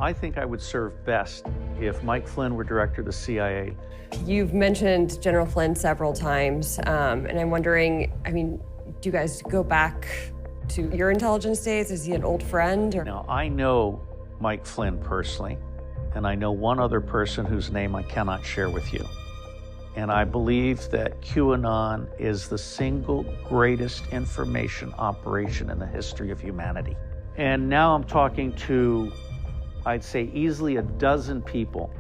I think I would serve best if Mike Flynn were director of the CIA. You've mentioned General Flynn several times, and I'm wondering, I mean, do you guys go back to your intelligence days? Is he an old friend? Or? Now, I know Mike Flynn personally, and I know one other person whose name I cannot share with you. And I believe that QAnon is the single greatest information operation in the history of humanity. And now I'm talking to, I'd say, easily a dozen people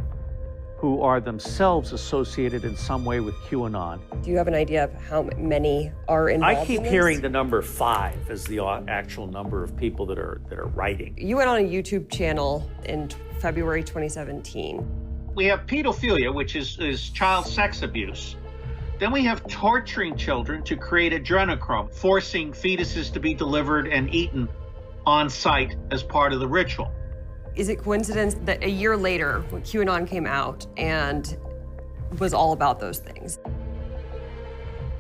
who are themselves associated in some way with QAnon. Do you have an idea of how many are involved I keep in this? hearing the number 5 as the actual number of people that are writing. You went on a YouTube channel in February 2017. We have pedophilia, which is child sex abuse. Then we have torturing children to create adrenochrome, forcing fetuses to be delivered and eaten on site as part of the ritual. Is it coincidence that a year later, when QAnon came out and was all about those things?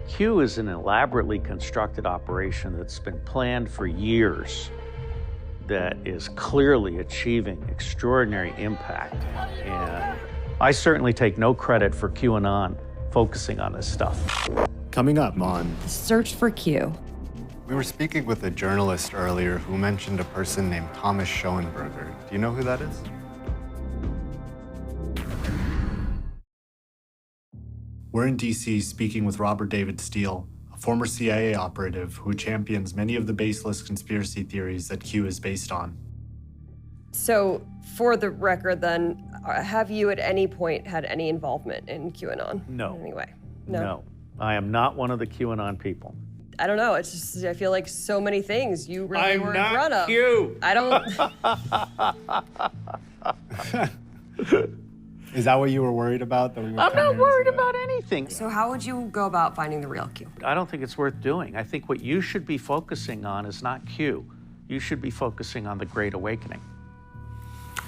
Q is an elaborately constructed operation that's been planned for years that is clearly achieving extraordinary impact. And I certainly take no credit for QAnon focusing on this stuff. Coming up on Search for Q. We were speaking with a journalist earlier who mentioned a person named Thomas Schoenberger. Do you know who that is? We're in DC speaking with Robert David Steele, a former CIA operative who champions many of the baseless conspiracy theories that Q is based on. So, for the record then, have you at any point had any involvement in QAnon? No. In any way? No. I am not one of the QAnon people. I don't know. It's just, I feel like so many things you really were in front of. Q. I don't. Is that what you were worried about? That we were I'm not worried about anything. So how would you go about finding the real Q? I don't think it's worth doing. I think what you should be focusing on is not Q. You should be focusing on the Great Awakening.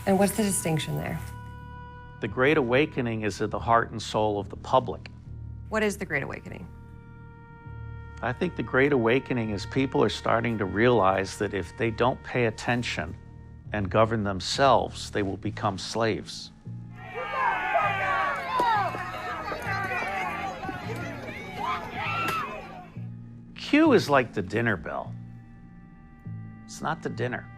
And what's the distinction there? The Great Awakening is at the heart and soul of the public. What is the Great Awakening? I think the Great Awakening is people are starting to realize that if they don't pay attention and govern themselves, they will become slaves. Q is like the dinner bell. It's not the dinner.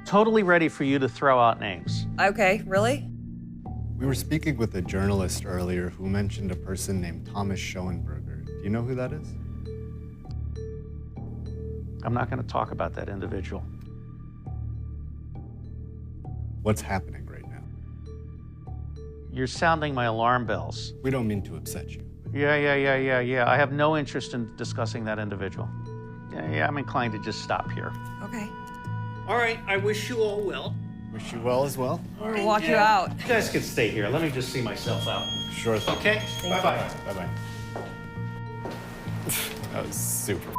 Totally ready for you to throw out names. Okay, really? We were speaking with a journalist earlier who mentioned a person named Thomas Schoenberger. Do you know who that is? I'm not going to talk about that individual. What's happening right now? You're sounding my alarm bells. We don't mean to upset you. Yeah. I have no interest in discussing that individual. Yeah, I'm inclined to just stop here. Okay. All right, I wish you all well. Wish you well as well. We'll walk you out. You guys can stay here. Let me just see myself out. Sure thing. Okay? Bye-bye. Bye-bye. That was super